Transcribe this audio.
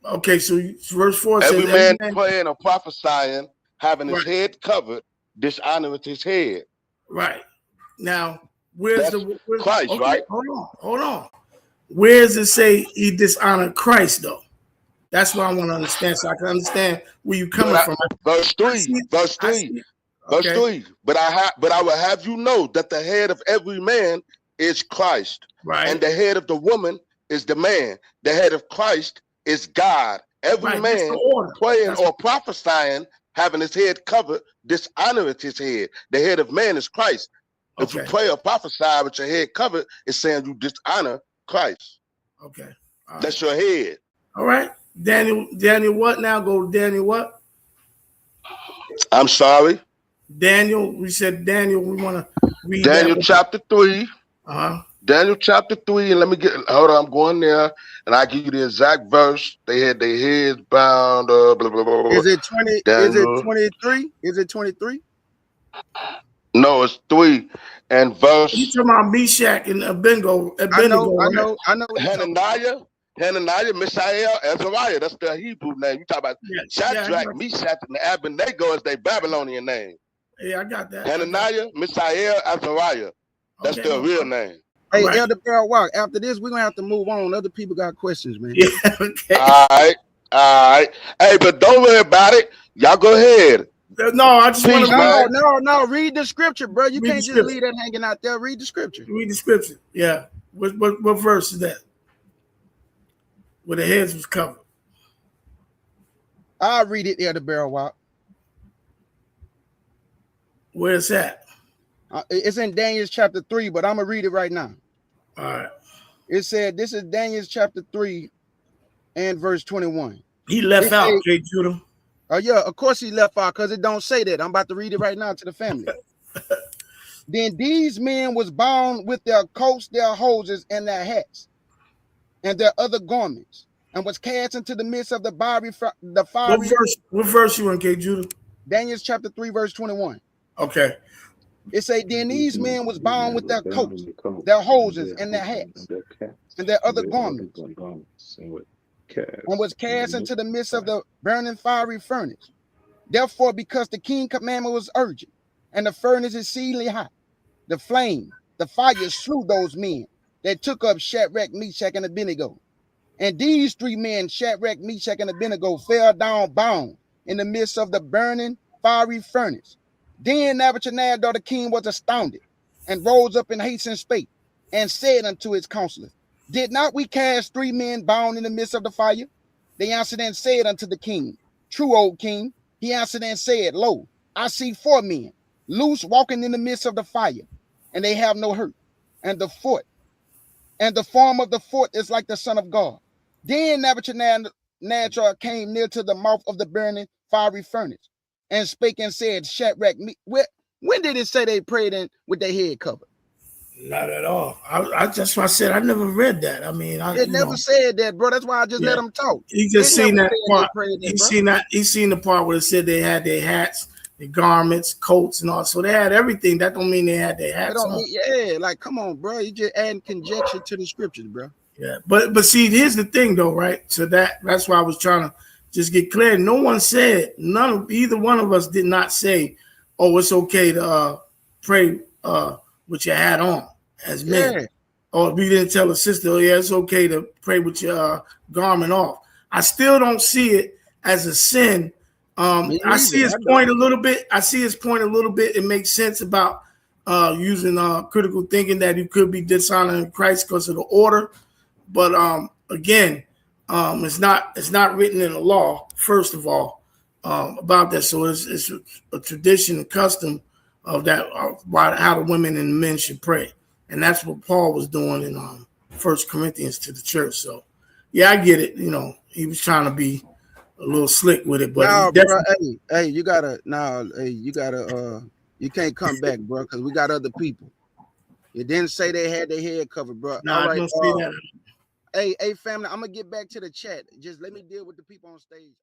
Okay, so verse 4 says, every man praying or prophesying, having his right, head covered, dishonoreth his head. right. Now, where's That's where's, Christ, okay, right? hold on. Where does it say he dishonored Christ, though? That's what I want to understand, so I can understand where you coming from. Verse 3, verse I 3, see, verse okay, 3. But I will have you know that the head of every man is Christ, and right, the head of the woman is the man. The head of Christ is God. Every right. That's the man order. praying That's or prophesying, having his head covered, dishonoreth his head. The head of man is Christ. If you okay, pray or prophesy with your head covered, it's saying you dishonor Christ. okay. All right. That's your head. All right. Daniel, what now? Go Daniel, what? I'm sorry. Daniel, we said Daniel, we want to read that Daniel one. chapter 3. Uh-huh. Daniel chapter 3, and let me get, hold on, I'm going there, and I give you the exact verse. They had their heads bound, blah, blah, blah, blah. Is it 20? Is it Daniel. 23? Is it 23? No, it's 3. And You verse talking about Meshach and Abednego, I know right? what you're talking about. Hananiah, Mishael, Azariah. That's their Hebrew name. You talk about Shadrach, Meshach, and Abednego is their Babylonian name. Yeah, I got that. Hananiah, Mishael, Azariah. That's Okay, their real name. Hey, right. Elder Barrel Walk. After this, we're gonna have to move on. Other people got questions, man. Yeah, okay. All right. Hey, but don't worry about it. Y'all go ahead. No, I just want to No. Read the scripture, bro. You Read can't just leave that hanging out there. Read the scripture. Read the scripture. Yeah. What verse is that? Where the heads was covered. I'll read it, Elder Barrel Walk. Where's that? It's in Daniel chapter 3, but I'm gonna read it right now. All right. It said, this is Daniel chapter 3 and verse 21. He left out, J. Judah. Oh, yeah, of course he left out because it don't say that. I'm about to read it right now to the family. Then these men was bound with their coats, their hoses, and their hats, and their other garments, and was cast into the midst of the fiery. What verse you in, K. Judah? Daniel chapter 3, verse 21. Okay. It say, then these men was bound with their coats, their hoses, and their hats, and their other garments, and was cast into the midst of the burning fiery furnace. Therefore, because the king's commandment was urgent, and the furnace is exceedingly hot, the fire slew those men that took up Shadrach, Meshach, and Abednego. And these 3 men, Shadrach, Meshach, and Abednego, fell down bound in the midst of the burning fiery furnace. Then Nebuchadnezzar the king was astounded, and rose up in haste and spake, and said unto his counselors, did not we cast 3 men bound in the midst of the fire? They answered and said unto the king, true, O king. He answered and said, lo, I see 4 men, loose, walking in the midst of the fire, and they have no hurt. And the form of the fourth is like the Son of God. Then Nebuchadnezzar came near to the mouth of the burning fiery furnace, and spake and said, Shadrach, when did it say they prayed in with their head covered? Not at all. That's why I said I never read that. I mean, it never said that, bro. That's why I just let them talk. He just seen that part. He seen the part where it said they had their hats, their garments, coats, and all. So they had everything. That don't mean they had their hats on. Like, come on, bro. You just adding conjecture to the scriptures, bro. Yeah, but see, here's the thing, though, right? So that's why I was trying to just get clear. No one said, either one of us did not say, oh, it's okay to pray with your hat on as men. Or we didn't tell a sister, oh, yeah, it's okay to pray with your garment off. I still don't see it as a sin. I see his point a little bit. It makes sense about using critical thinking that you could be dishonoring Christ because of the order. But again, it's not written in the law, first of all, about that. So it's a tradition and custom of that, how the women and the men should pray. And that's what Paul was doing in 1 Corinthians to the church. So, yeah, I get it. You know, he was trying to be a little slick with it. But you can't come back, bro, because we got other people. It didn't say they had their head covered, bro. No, I don't see that. Hey, family, I'm going to get back to the chat. Just let me deal with the people on stage.